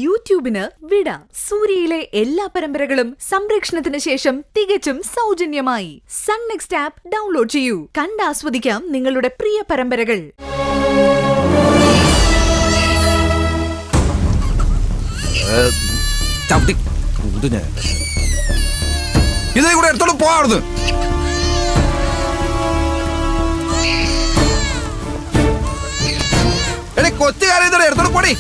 യൂട്യൂബിന് വിട. സൂര്യയിലെ എല്ലാ പരമ്പരകളും സംരക്ഷണത്തിന് ശേഷം തികച്ചും സൗജന്യമായി സൺ നെക്സ്റ്റ് ആപ്പ് ഡൗൺലോഡ് ചെയ്യൂ. കണ്ടാസ്വദിക്കാം നിങ്ങളുടെ പ്രിയ പരമ്പരകൾ. ഇതേ കൂടെ എടുത്തോണ്ട് പോവാറുണ്ട്. എടേ കൊച്ചുകാരെ ഇതോടെ എടുത്തോണ്ട് പോടി.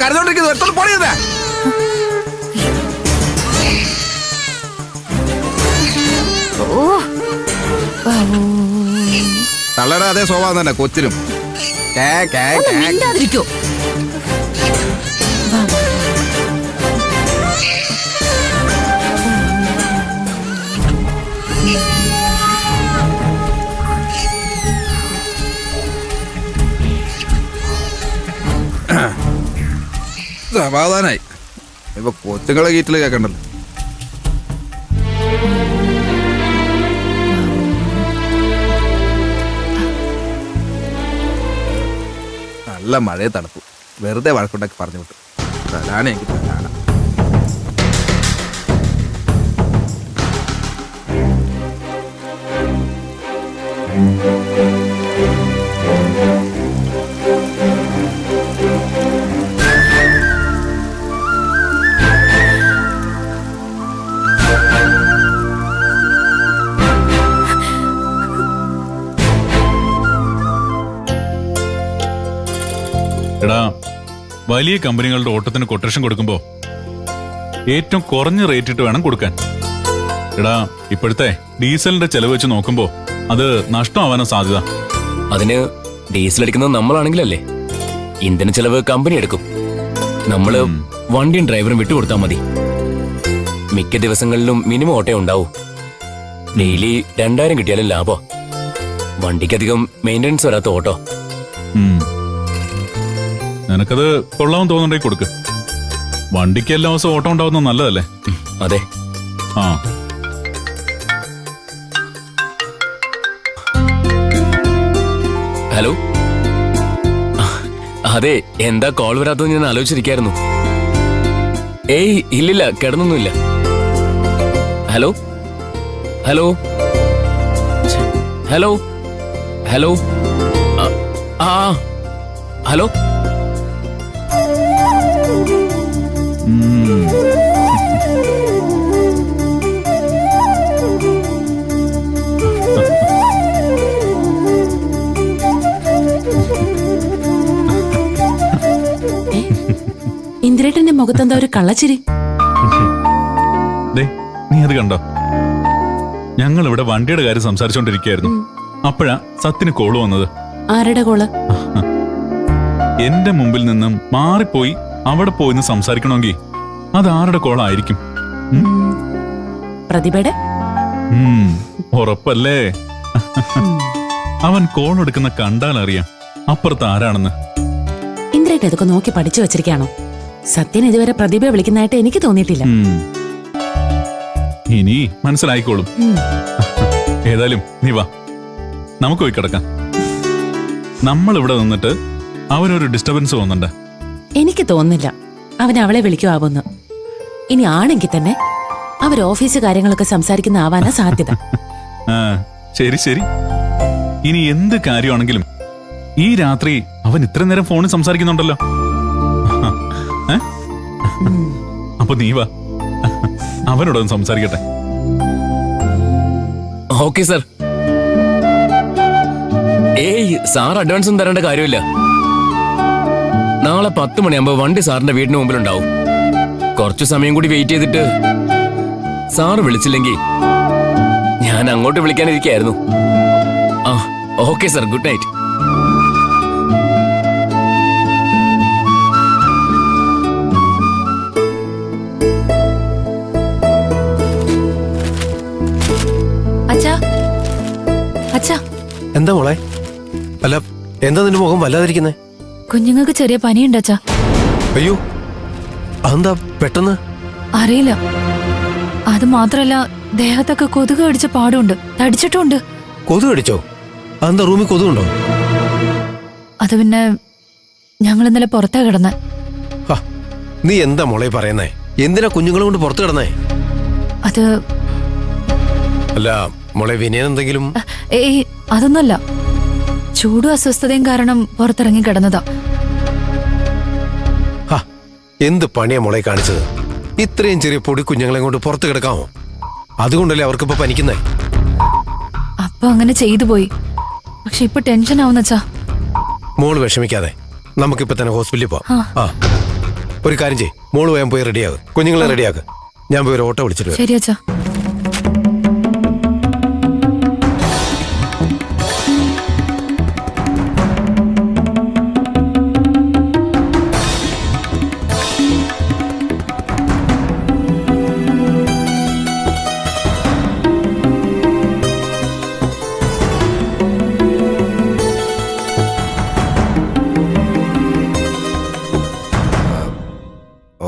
കരുതോണ്ടിരിക്കുന്നത് എടുത്തോണ്ട് പോടിയതാ. തള്ളയുടെ അതേ സ്വഭാവം തന്നെ കൊച്ചിനും. സമാധാനായി. ഇപ്പൊ കൊച്ചുങ്ങളെ ഗീറ്റിൽ കേക്കണ്ടല്ലോ. നല്ല മഴയെ തണുപ്പു. വെറുതെ വഴക്കുണ്ടാക്കി പറഞ്ഞു വിട്ടു. തലാന എനിക്ക് തലാന. എടാ, വലിയ കമ്പനികളുടെ ഓട്ടത്തിന് കൊട്ടേഷൻ കൊടുക്കുമ്പോ ഏറ്റവും കുറഞ്ഞ റേറ്റ് ഇട്ട് വേണം കൊടുക്കാൻ. എടാ, ഇപ്പോഴത്തെ ഡീസലിന്റെ ചെലവ് വെച്ച് നോക്കുമ്പോ അത് നഷ്ടമാവാനാ സാധ്യത. അതിന് ഡീസൽ അടിക്കുന്നത് നമ്മളാണെങ്കിലല്ലേ, ഇന്ധന ചെലവ് കമ്പനി എടുക്കും. നമ്മള് വണ്ടിയും ഡ്രൈവറും വിട്ടുകൊടുത്താൽ മതി. മിക്ക ദിവസങ്ങളിലും മിനിമം ഓട്ടേ ഉണ്ടാവും. ഡെയിലി 2000 കിട്ടിയാലും ലാഭം. വണ്ടിക്കധികം മെയിൻ്റനൻസ് വരാത്ത ഓട്ടോ. നിനക്കത് കൊള്ളാമെന്ന് തോന്നുന്നുണ്ടെങ്കിൽ കൊടുക്ക്. വണ്ടിക്ക് എല്ലാ ദിവസവും ഓട്ടം ഉണ്ടാവുന്നത് നല്ലതല്ലേ? അതെ. ആ, ഹലോ. അതെ, എന്താ കോൾ വരാത്തത് ഞാൻ ആലോചിച്ചിരിക്കായിരുന്നു. ഏയ് ഇല്ലില്ല, കിടന്നൊന്നുമില്ല. ഹലോ ഹലോ ഹലോ ഹലോ ആ ഹലോ. ഇന്ദ്രേട്ടന്റെ മുഖത്തെന്താ ഒരു കള്ളച്ചിരി? നീ അത് കണ്ടോ? ഞങ്ങൾ ഇവിടെ വണ്ടിയുടെ കാര്യം സംസാരിച്ചോണ്ടിരിക്കുകയായിരുന്നു. അപ്പോഴാ സത്തിന് കോള് വന്നത്. ആരുടെ കോള്? എന്റെ മുമ്പിൽ നിന്നും മാറിപ്പോയി അവിടെ പോയിന്ന് സംസാരിക്കണമെങ്കിൽ അത് ആരുടെ കോളായിരിക്കും? പ്രതിഭയുടെ? ഉറപ്പല്ലേ? അവൻ കോൾ എടുക്കുന്ന കണ്ടാൽ അറിയാം അപ്പുറത്ത് ആരാണെന്ന്. ഇന്ദ്രേട്ടൻ ഇതൊക്കെ നോക്കി പഠിച്ചു വെച്ചിരിക്കാണോ? സത്യൻ ഇതുവരെ പ്രതിഭയെ വിളിക്കുന്നതായിട്ട് എനിക്ക് തോന്നിയിട്ടില്ല. ഇനി മനസ്സിലായിക്കോളും. ഏതായാലും നീ വാ, നമുക്ക് പോയി കിടക്കാം. നമ്മൾ ഇവിടെ നിന്നിട്ട് അവനൊരു ഡിസ്റ്റർബൻസ് തോന്നുന്നുണ്ട്. എനിക്ക് തോന്നുന്നില്ല അവൻ അവളെ വിളിക്കുവാവുന്നു. ഇനി ആണെങ്കിൽ തന്നെ അവർ ഓഫീസ് കാര്യങ്ങളൊക്കെ സംസാരിക്കുന്ന ആവാനാ സാധ്യത. ശരി ശരി, ഇനി എന്ത് കാര്യമാണെങ്കിലും ഈ രാത്രി അവൻ ഇത്ര നേരം ഫോണിൽ സംസാരിക്കുന്നുണ്ടല്ലോ. അപ്പൊ നീ വാ, അവനോടൊന്ന് സംസാരിക്കട്ടെ. Okay sir. ഏയ്, സാർ അഡ്വാൻസ് ഒന്നും തരേണ്ട കാര്യമില്ല. നാളെ 10 മണിയാകുമ്പോ വണ്ടി സാറിന്റെ വീടിന് മുമ്പിലുണ്ടാവും. കുറച്ചു സമയം കൂടി വെയിറ്റ് ചെയ്തിട്ട് സാറ് വിളിച്ചില്ലെങ്കിൽ ഞാൻ അങ്ങോട്ട് വിളിക്കാനിരിക്കായിരുന്നു. ആ ഓക്കെ സർ, ഗുഡ് നൈറ്റ്. എന്താ മോളെ? അല്ല, എന്താ നിന്റെ മുഖം വല്ലാതിരിക്കുന്നേ? കുഞ്ഞുങ്ങൾക്ക് ചെറിയ പനിയുണ്ട് അച്ഛാ. അയ്യോ, അതെന്താ പെട്ടെന്ന്? അറിയില്ല. അത് മാത്രല്ല, ദേഹത്തൊക്കെ കൊതുക് കടിച്ച പാടുണ്ട്, തടിച്ചിട്ടുണ്ട്. കൊതു കടിച്ചോ? അതെന്താ റൂമിൽ കൊതുകുണ്ടോ? അത് പിന്നെ ഞങ്ങൾ ഇന്നലെ പുറത്താ കിടന്നെ. ഹാ, നീ എന്താ മോളെ പറയുന്നേ? എന്തിനാ കുഞ്ഞുങ്ങളെ കൊണ്ട് പുറത്ത് കിടന്നേ? അത് അല്ല മോളെ, വിനയൻ എന്തെങ്കിലും? ഏയ് അതൊന്നുമല്ല. ചൂടും അസ്വസ്ഥതയും കാരണം പുറത്തിറങ്ങി കിടന്നതാ. ഹാ, എന്ത് പണിയാ മോളെ കാണിച്ചത്? ഇത്രയും ചെറിയ പൊടി കുഞ്ഞുങ്ങളെ കൊണ്ട് പുറത്ത് കിടക്കാമോ? അതുകൊണ്ടല്ലേ അവർക്കിപ്പോ പനിക്കുന്നേ. അപ്പൊ അങ്ങനെ ചെയ്തു പോയി. പക്ഷെ ഇപ്പൊ ടെൻഷൻ ആവുന്നച്ചാ. മോള് വിഷമിക്കാതെ, നമുക്കിപ്പോ തന്നെ ഹോസ്പിറ്റലിൽ പോവാം. ആ, ഒരു കാര്യം ചെയ്യ്, മോള് വേഗം പോയി റെഡിയാകും, കുഞ്ഞുങ്ങളെ റെഡിയാക്ക്. ഞാൻ പോയി ഒരു ഓട്ടോ വിളിച്ചിട്ട് വരാം. ശരി അച്ഛാ.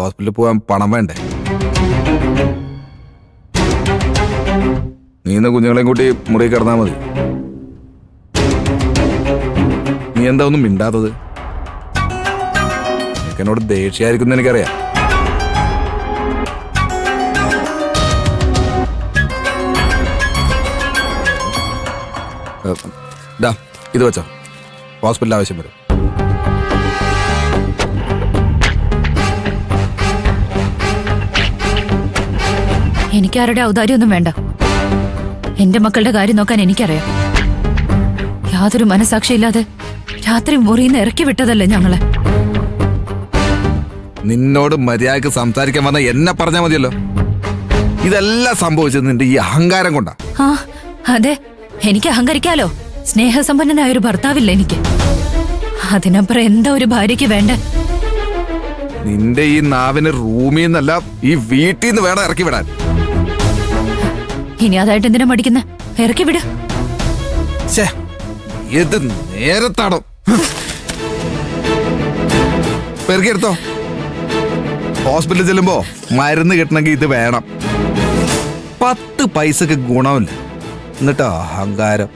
ഹോസ്പിറ്റലിൽ പോകാൻ പണം വേണ്ടേ? നീ ഇന്ന് കുഞ്ഞുങ്ങളെയും കൂട്ടി മുറി കിടന്നാ മതി. നീ എന്താ ഒന്നും മിണ്ടാത്തത്? എന്നോട് ദേഷ്യായിരിക്കും എനിക്കറിയാം. ഇത് വെച്ചോ, ഹോസ്പിറ്റലിൽ ആവശ്യം വരും. എനിക്കാരുടെ ഔദാര്യമൊന്നും വേണ്ട. എന്റെ മക്കളുടെ കാര്യം നോക്കാൻ എനിക്കറിയാം. യാതൊരു മനസാക്ഷിയില്ലാതെ രാത്രി മുറിയിൽ നിന്ന് ഇറക്കി വിട്ടതല്ലേ ഞങ്ങളെ. നിന്നോട് മര്യാദക്ക് സംസാരിക്കാൻ വന്ന എന്നെ പറഞ്ഞാൽ മതിയല്ലോ. ഇതെല്ലാം സംഭവിച്ചത് നിന്റെ ഈ അഹങ്കാരം കൊണ്ടാ. ആ അതെ, എനിക്ക് അഹങ്കരിക്കാലോ. സ്നേഹസമ്പന്നനായ ഒരു ഭർത്താവില്ല എനിക്ക്. അതിനപ്പുറം എന്താ ഒരു ഭാര്യയ്ക്ക് വേണ്ട? നിന്റെ ഈ നാവിന് റൂമിൽ നിന്നല്ല, ഈ വീട്ടിൽ നിന്ന് വേണം ഇറക്കി വിടാൻ. ഇനി അതായിട്ട് എന്തിനാ മടിക്കുന്നെ? ഇറക്കി വിട്. ഏത് നേരത്താണോ? പെറുക്കിയെടുത്തോ. ഹോസ്പിറ്റലിൽ ചെല്ലുമ്പോ മരുന്ന് കിട്ടണമെങ്കിൽ ഇത് വേണം. 10 പൈസക്ക് ഗുണമില്ല, എന്നിട്ടോ അഹങ്കാരം.